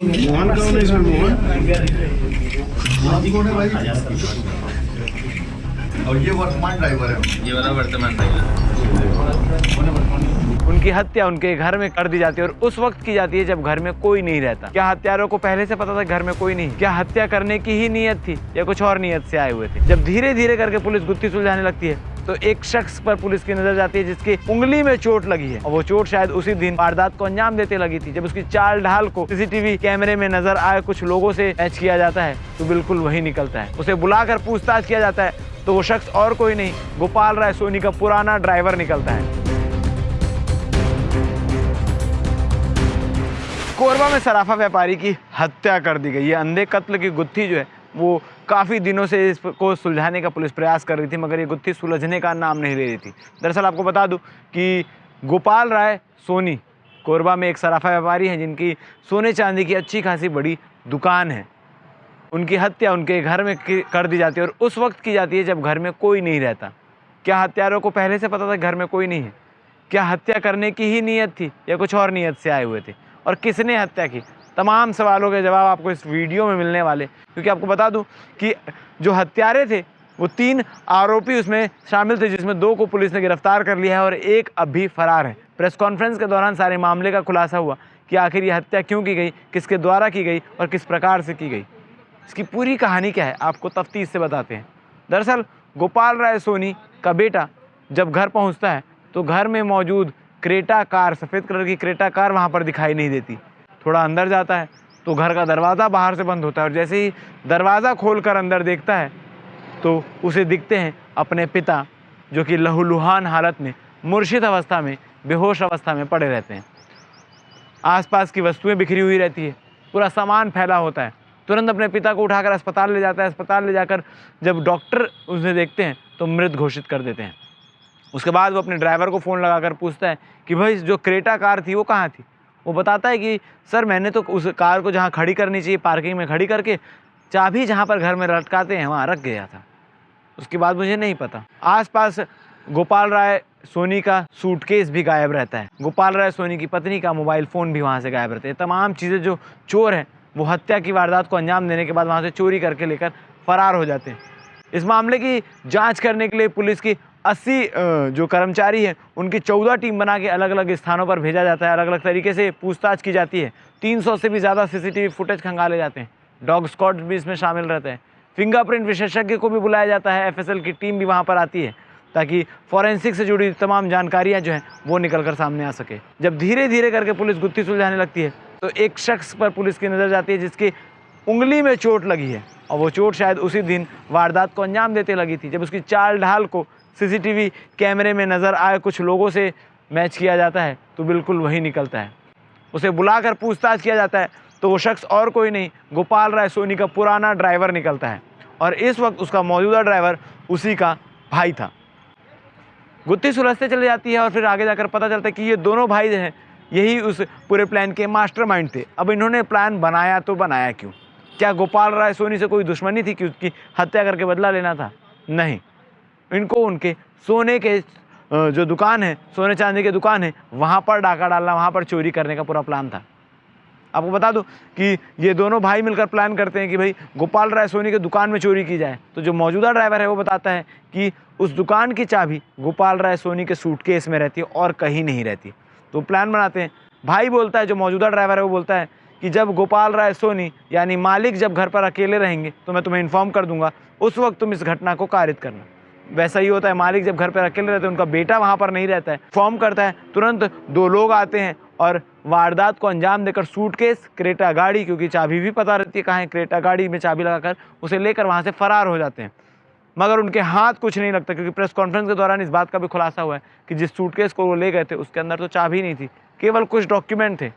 मोहन कौन है इसमें? मोहन कौन है भाई? और ये वर्तमान ड्राइवर है। ये वाला वर्तमान ड्राइवर। उनकी हत्या उनके घर में कर दी जाती है और उस वक्त की जाती है जब घर में कोई नहीं रहता। क्या हत्यारों को पहले से पता था घर में कोई नहीं? क्या हत्या करने की ही नीयत थी या कुछ और नीयत से आए हुए थे? जब धीरे धीरे करके पुलिस गुत्थी सुलझाने लगती है तो एक शख्स पर पुलिस की नजर जाती है जिसकी उंगली में चोट लगी है और वो चोट शायद उसी दिन वारदात को अंजाम देते लगी थी। जब उसकी चाल ढाल को सीसीटीवी कैमरे में नजर आए कुछ लोगों से मैच किया जाता है तो बिल्कुल वही निकलता है। उसे बुलाकर पूछताछ किया जाता है तो वो शख्स और कोई नहीं, गोपाल राय सोनी का पुराना ड्राइवर निकलता है। कोरबा में सराफा व्यापारी की हत्या कर दी गई। ये अंधे कत्ल की गुत्थी जो है वो काफ़ी दिनों से इसको सुलझाने का पुलिस प्रयास कर रही थी, मगर ये गुत्थी सुलझने का नाम नहीं ले रही थी। दरअसल आपको बता दूं कि गोपाल राय सोनी कोरबा में एक सराफा व्यापारी हैं जिनकी सोने चांदी की अच्छी खासी बड़ी दुकान है। उनकी हत्या उनके घर में कर दी जाती है और उस वक्त की जाती है जब घर में कोई नहीं रहता। क्या हत्यारों को पहले से पता था घर में कोई नहीं है? क्या हत्या करने की ही नीयत थी या कुछ और नीयत से आए हुए थे? और किसने हत्या की? तमाम सवालों के जवाब आपको इस वीडियो में मिलने वाले, क्योंकि आपको बता दूं कि जो हत्यारे थे वो 3 आरोपी उसमें शामिल थे, जिसमें 2 को पुलिस ने गिरफ्तार कर लिया है और 1 अभी फरार है। प्रेस कॉन्फ्रेंस के दौरान सारे मामले का खुलासा हुआ कि आखिर ये हत्या क्यों की गई, किसके द्वारा की गई और किस प्रकार से की गई। इसकी पूरी कहानी क्या है आपको तफ्तीश से बताते हैं। दरअसल गोपाल राय सोनी का बेटा जब घर पहुँचता है तो घर में मौजूद क्रेटा कार, सफ़ेद कलर की क्रेटा कार वहाँ पर दिखाई नहीं देती। थोड़ा अंदर जाता है तो घर का दरवाज़ा बाहर से बंद होता है और जैसे ही दरवाज़ा खोलकर अंदर देखता है तो उसे दिखते हैं अपने पिता, जो कि लहूलुहान हालत में, मूर्छित अवस्था में, बेहोश अवस्था में पड़े रहते हैं। आसपास की वस्तुएं बिखरी हुई रहती है, पूरा सामान फैला होता है। तुरंत अपने पिता को उठाकर अस्पताल ले जाता है। अस्पताल ले जाकर जब डॉक्टर उसे देखते हैं तो मृत घोषित कर देते हैं। उसके बाद वो अपने ड्राइवर को फ़ोन लगाकर पूछता है कि भाई जो क्रेटा कार थी वो कहाँ थी? वो बताता है कि सर मैंने तो उस कार को जहाँ खड़ी करनी चाहिए पार्किंग में खड़ी करके चाबी जहाँ पर घर में लटकाते हैं वहाँ रख गया था। उसके बाद मुझे नहीं पता। आसपास गोपाल राय सोनी का सूटकेस भी गायब रहता है। गोपाल राय सोनी की पत्नी का मोबाइल फ़ोन भी वहाँ से गायब रहते हैं। तमाम चीज़ें जो चोर हैं वो हत्या की वारदात को अंजाम देने के बाद वहाँ से चोरी करके लेकर फरार हो जाते हैं। इस मामले की जाँच करने के लिए पुलिस की 80 जो कर्मचारी हैं उनकी 14 टीम बना के अलग अलग स्थानों पर भेजा जाता है। अलग अलग तरीके से पूछताछ की जाती है। 300 से भी ज़्यादा सीसीटीवी फुटेज खंगाले जाते हैं। डॉग स्क्वाड भी इसमें शामिल रहते हैं। फिंगरप्रिंट विशेषज्ञ को भी बुलाया जाता है। एफएसएल की टीम भी वहाँ पर आती है ताकि फॉरेंसिक से जुड़ी तमाम जानकारियाँ जो हैं वो निकल कर सामने आ सके। जब धीरे धीरे करके पुलिस गुत्थी सुलझाने लगती है तो एक शख्स पर पुलिस की नज़र जाती है जिसकी उंगली में चोट लगी है और वो चोट शायद उसी दिन वारदात को अंजाम देते लगी थी। जब उसकी चाल ढाल को सीसीटीवी कैमरे में नज़र आए कुछ लोगों से मैच किया जाता है तो बिल्कुल वही निकलता है। उसे बुलाकर पूछताछ किया जाता है तो वो शख्स और कोई नहीं, गोपाल राय सोनी का पुराना ड्राइवर निकलता है और इस वक्त उसका मौजूदा ड्राइवर उसी का भाई था। गुत्थी सुलझते चली जाती है और फिर आगे जाकर पता चलता है कि ये दोनों भाई जो हैं यही उस पूरे प्लान के मास्टरमाइंड थे। अब इन्होंने प्लान बनाया तो बनाया क्यों? क्या गोपाल राय सोनी से कोई दुश्मनी थी कि उसकी हत्या करके बदला लेना था? नहीं, इनको उनके सोने के जो दुकान है, सोने चांदी की दुकान है, वहाँ पर डाका डालना, वहाँ पर चोरी करने का पूरा प्लान था। आपको बता दूं कि ये दोनों भाई मिलकर प्लान करते हैं कि भाई गोपाल राय सोनी की दुकान में चोरी की जाए। तो जो मौजूदा ड्राइवर है वो बताता है कि उस दुकान की चाबी गोपाल राय सोनी के सूटकेस में रहती है और कहीं नहीं रहती। तो प्लान बनाते हैं। भाई बोलता है, जो मौजूदा ड्राइवर है वो बोलता है कि जब गोपाल राय सोनी यानी मालिक जब घर पर अकेले रहेंगे तो मैं तुम्हें इन्फॉर्म कर दूंगा, उस वक्त तुम इस घटना को कारित करना। वैसा ही होता है। मालिक जब घर पर अकेले रहते हैं, उनका बेटा वहाँ पर नहीं रहता है, फॉर्म करता है, तुरंत 2 लोग आते हैं और वारदात को अंजाम देकर सूटकेस, क्रेटा गाड़ी, क्योंकि चाबी भी पता रहती है कहाँ है, क्रेटा गाड़ी में चाबी लगाकर उसे लेकर वहाँ से फरार हो जाते हैं। मगर उनके हाथ कुछ नहीं लगता, क्योंकि प्रेस कॉन्फ्रेंस के दौरान इस बात का भी खुलासा हुआ है कि जिस सूटकेस को वो ले गए थे उसके अंदर तो चाबी नहीं थी, केवल कुछ डॉक्यूमेंट थे।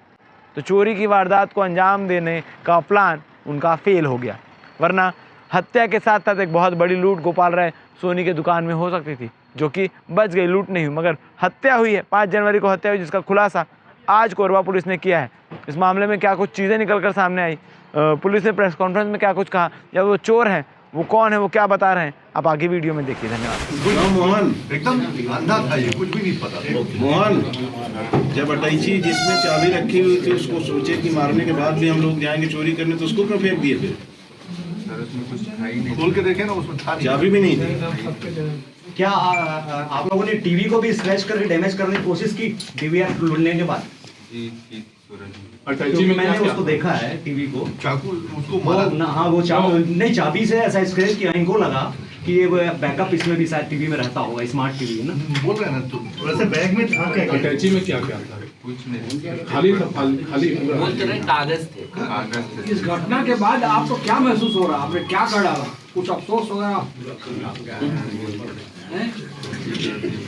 तो चोरी की वारदात को अंजाम देने का प्लान उनका फेल हो गया, वरना हत्या के साथ साथ एक बहुत बड़ी लूट गोपाल राय सोनी के दुकान में हो सकती थी, जो कि बच गई। लूट नहीं हुई मगर हत्या हुई है। 5 जनवरी को हत्या हुई, जिसका खुलासा आज कोरबा पुलिस ने किया है। इस मामले में क्या कुछ चीज़ें निकल कर सामने आई, पुलिस ने प्रेस कॉन्फ्रेंस में क्या कुछ कहा, जब वो चोर हैं वो कौन है, वो क्या बता रहे हैं, आप आगे वीडियो में देखिए। धन्यवाद। मोहन एकदम अंधा था ये, कुछ भी नहीं पता। मोहन, जब अटैची जिसमें चाबी रखी हुई थी उसको सोचे कि मारने के बाद भी हम लोग जाएंगे चोरी करने, तो उसको क्यों फेंक दिए फिर? खोल के देखे ना, उसमें था नहीं। चाबी भी नहीं थी। क्या आप लोगों ने टीवी को भी स्क्रैच करके डैमेज करने की कोशिश की डीवीआर लुटने के बाद? क्योंकि मैंने उसको देखा है टीवी को, चाकू उसको वो मारा। ना, हाँ वो नहीं चाबी से ऐसा स्क्रैच किया, इनको लगा कि ये बैकअप इसमें भी शायद टीवी में रहता होगा, स्मार्ट टीवी है ना। बोल रहे हैं ना, तो वैसे बैग में था क्या? अटैची में क्या क्या था? कुछ नहीं, खाली था, खाली बोलते रहे कागज थे। इस घटना के बाद आपको क्या महसूस हो रहा है? आपने क्या कर डाला? कुछ अफसोस हो रहा है?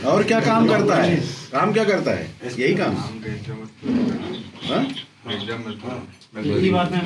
और क्या काम करता है? काम क्या करता है? यही काम? हाँ? यही बात है।